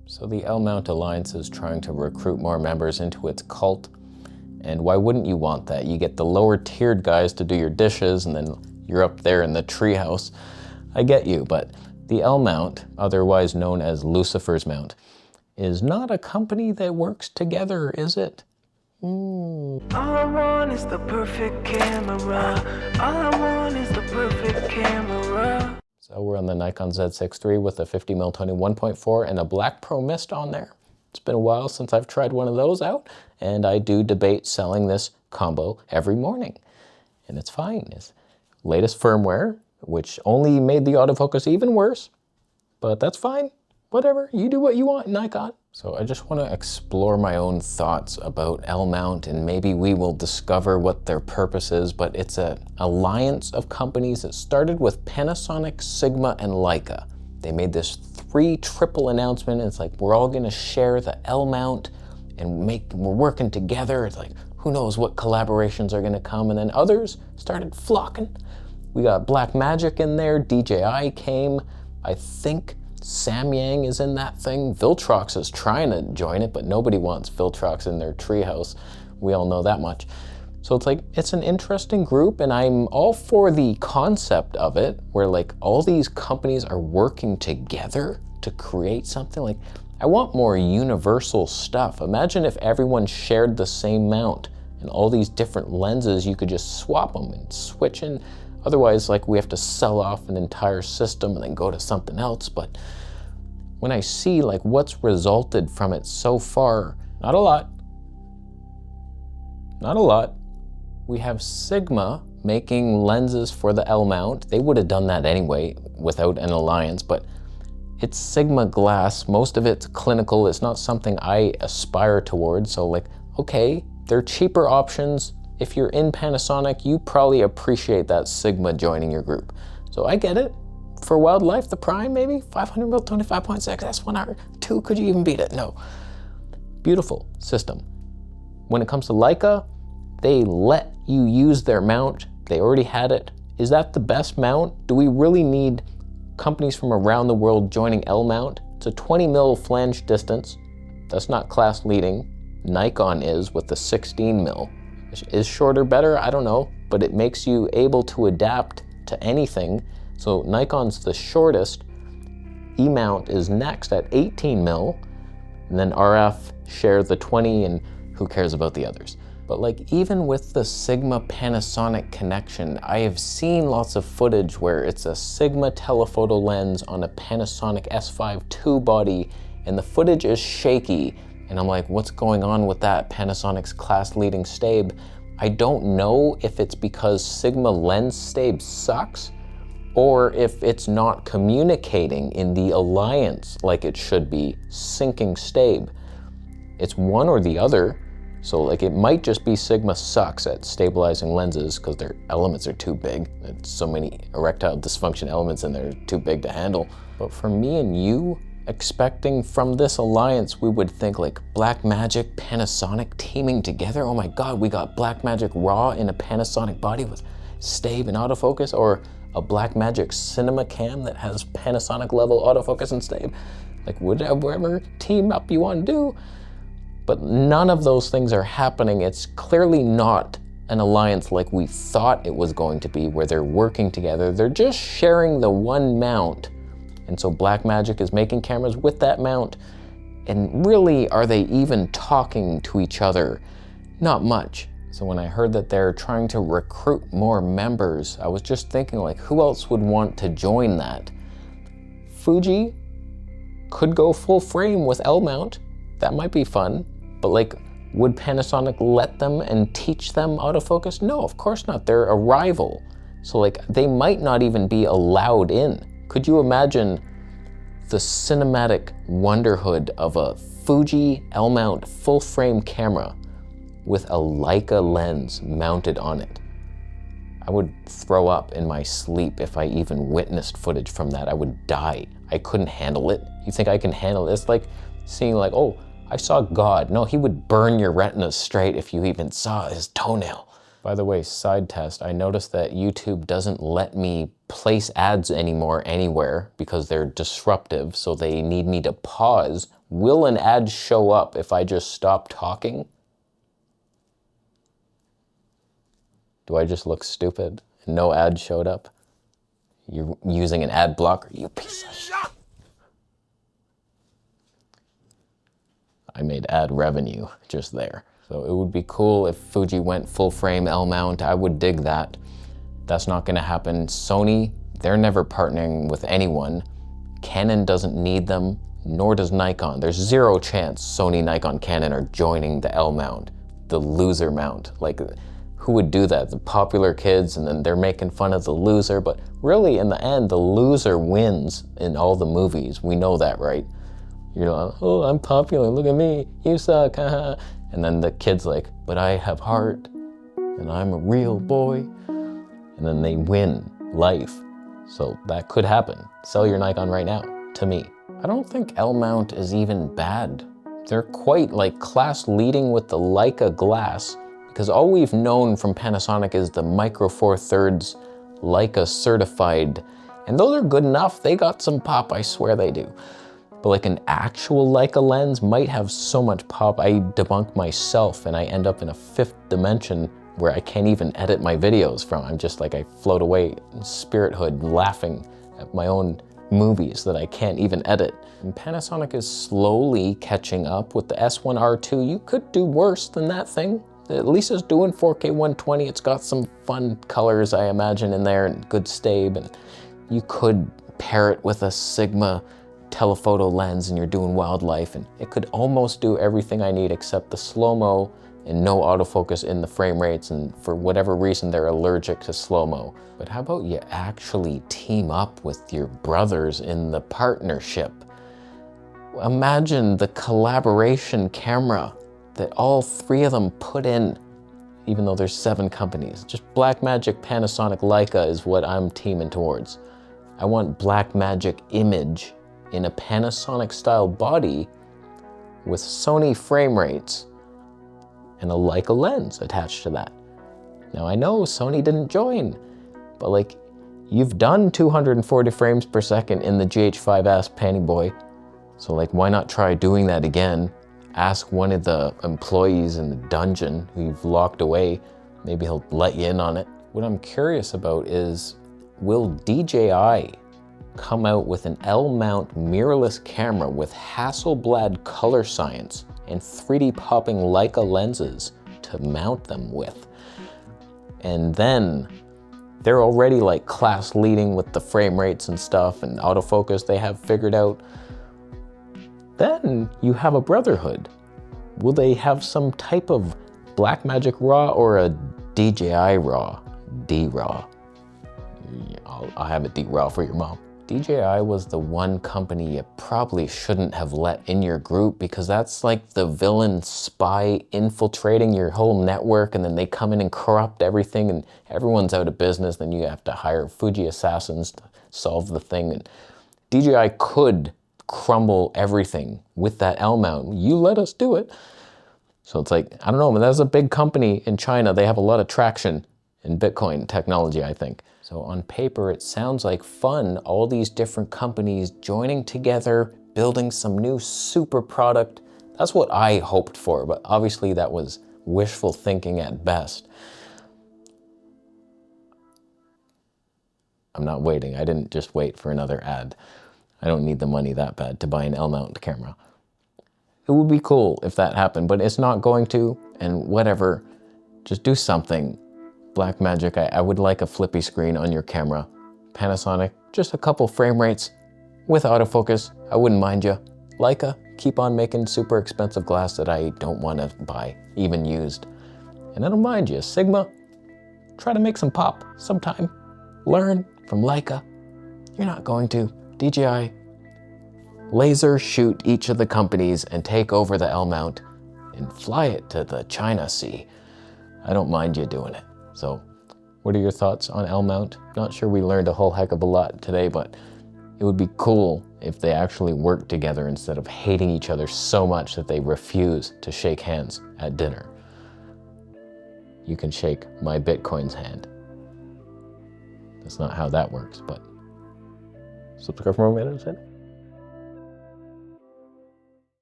So the L-Mount Alliance is trying to recruit more members into its cult. And why wouldn't you want that? You get the lower tiered guys to do your dishes, and then you're up there in the treehouse. I get you, but the L-Mount, otherwise known as Lucifer's Mount, is not a company that works together, is it? All I want is the perfect camera. All I want is the perfect camera. So we're on the Nikon Z6 III with a 50mm 21.4 and a black Pro Mist on there. It's been a while since I've tried one of those out, and I do debate selling this combo every morning. And it's fine. It's latest firmware, which only made the autofocus even worse, but that's fine. Whatever, you do what you want, Nikon. So I just want to explore my own thoughts about L-Mount, and maybe we will discover what their purpose is, but it's an alliance of companies that started with Panasonic, Sigma, and Leica. They made this triple announcement, and it's like, we're all gonna share the L-Mount and we're working together. It's like, who knows what collaborations are gonna come, and then others started flocking. We got Blackmagic in there, DJI came, I think Samyang is in that thing. Viltrox is trying to join it, but nobody wants Viltrox in their treehouse. We all know that much. So it's like, it's an interesting group, and I'm all for the concept of it, where like all these companies are working together to create something. Like, I want more universal stuff. Imagine if everyone shared the same mount and all these different lenses, you could just swap them and switch in. Otherwise, like, we have to sell off an entire system and then go to something else. But when I see like what's resulted from it so far, not a lot. We have Sigma making lenses for the L-Mount. They would have done that anyway without an alliance, but it's Sigma glass. Most of it's clinical. It's not something I aspire towards. So like, okay, they're cheaper options. If you're in Panasonic, you probably appreciate that Sigma joining your group. So I get it. For wildlife, the Prime, maybe 500mm 25.6 f1.2, could you even beat it? No. Beautiful system. When it comes to Leica, they let you use their mount. They already had it. Is that the best mount? Do we really need companies from around the world joining L-Mount? It's a 20mm flange distance. That's not class leading. Nikon is with the 16mm. Is shorter better? I don't know, but it makes you able to adapt to anything. So Nikon's the shortest. E-mount is next at 18mm, and then RF shares the 20, and who cares about the others? But like, even with the Sigma Panasonic connection, I have seen lots of footage where it's a Sigma telephoto lens on a Panasonic S5 II body, and the footage is shaky. And I'm like, what's going on with that? Panasonic's class-leading stabe. I don't know if it's because Sigma lens stabe sucks, or if it's not communicating in the alliance like it should be, syncing stabe. It's one or the other. So like, it might just be Sigma sucks at stabilizing lenses because their elements are too big. There's so many erectile dysfunction elements in there, too big to handle. But for me and you, expecting from this alliance, we would think like Blackmagic, Panasonic teaming together. Oh my God, we got Blackmagic RAW in a Panasonic body with stabe and autofocus, or a Blackmagic Cinema Cam that has Panasonic level autofocus and stabe. Like, whatever team up you want to do. But none of those things are happening. It's clearly not an alliance like we thought it was going to be, where they're working together. They're just sharing the one mount. And so Blackmagic is making cameras with that mount. And really, are they even talking to each other? Not much. So when I heard that they're trying to recruit more members, I was just thinking like, who else would want to join that? Fuji could go full frame with L-Mount. That might be fun. But like, would Panasonic let them and teach them autofocus? No, of course not. They're a rival. So like, they might not even be allowed in. Could you imagine the cinematic wonderhood of a Fuji L-Mount full frame camera with a Leica lens mounted on it? I would throw up in my sleep if I even witnessed footage from that. I would die. I couldn't handle it. You think I can handle it? It's like seeing like, oh, I saw God. No, he would burn your retinas straight if you even saw his toenail. By the way, side test, I noticed that YouTube doesn't let me place ads anymore anywhere because they're disruptive, so they need me to pause Will an ad show up if I just stop talking? Do I just look stupid and no ad showed up? You're using an ad blocker, you piece of shit. I made ad revenue just there. So it would be cool if Fuji went full frame L mount. I would dig that. That's not gonna happen. Sony, they're never partnering with anyone. Canon doesn't need them, nor does Nikon. There's zero chance Sony, Nikon, Canon are joining the L mount, the loser mount. Like, who would do that? The popular kids, and then they're making fun of the loser, but really in the end, the loser wins in all the movies. We know that, right? You're like, oh, I'm popular, look at me, you suck, haha. And then the kid's like, but I have heart, and I'm a real boy. And then they win life. So that could happen. Sell your Nikon right now, to me. I don't think L mount is even bad. They're quite like class leading with the Leica glass, because all we've known from Panasonic is the Micro Four Thirds Leica certified. And those are good enough. They got some pop, I swear they do. But like an actual Leica lens might have so much pop, I debunk myself and I end up in a fifth dimension where I can't even edit my videos from. I'm just like, I float away in spirit hood laughing at my own movies that I can't even edit. And Panasonic is slowly catching up with the S1R2. You could do worse than that thing. At least it's doing 4K 120. It's got some fun colors, I imagine, in there, and good stable. And you could pair it with a Sigma telephoto lens and you're doing wildlife, and it could almost do everything I need except the slow-mo and no autofocus in the frame rates, and for whatever reason they're allergic to slow-mo. But how about you actually team up with your brothers in the partnership? Imagine the collaboration camera that all three of them put in, even though there's 7 companies. Just Blackmagic, Panasonic, Leica is what I'm teaming towards. I want Blackmagic image in a Panasonic style body with Sony frame rates and a Leica lens attached to that. Now I know Sony didn't join, but like, you've done 240 frames per second in the GH5S Panty Boy, so like, why not try doing that again? Ask one of the employees in the dungeon who you've locked away, maybe he'll let you in on it. What I'm curious about is, will DJI come out with an L-mount mirrorless camera with Hasselblad color science and 3D popping Leica lenses to mount them with? And then they're already like class leading with the frame rates and stuff and autofocus they have figured out. Then you have a brotherhood. Will they have some type of Blackmagic RAW or a DJI RAW? D-RAW. I'll have a D-RAW for your mom. DJI was the one company you probably shouldn't have let in your group, because that's like the villain spy infiltrating your whole network, and then they come in and corrupt everything and everyone's out of business. Then you have to hire Fuji assassins to solve the thing. And DJI could crumble everything with that L mount. You let us do it. So it's like, I don't know, but that's a big company in China. They have a lot of traction in Bitcoin technology, I think. So on paper, it sounds like fun. All these different companies joining together, building some new super product. That's what I hoped for, but obviously that was wishful thinking at best. I'm not waiting. I didn't just wait for another ad. I don't need the money that bad to buy an L-mount camera. It would be cool if that happened, but it's not going to, and whatever. Just do something. Blackmagic, I would like a flippy screen on your camera. Panasonic, just a couple frame rates with autofocus. I wouldn't mind you. Leica, keep on making super expensive glass that I don't want to buy, even used. And I don't mind you. Sigma, try to make some pop sometime. Learn from Leica. You're not going to. DJI, laser shoot each of the companies and take over the L-mount and fly it to the China Sea. I don't mind you doing it. So what are your thoughts on L-mount? Not sure we learned a whole heck of a lot today, but it would be cool if they actually worked together instead of hating each other so much that they refuse to shake hands at dinner. You can shake my Bitcoin's hand. That's not how that works, but subscribe for more videos.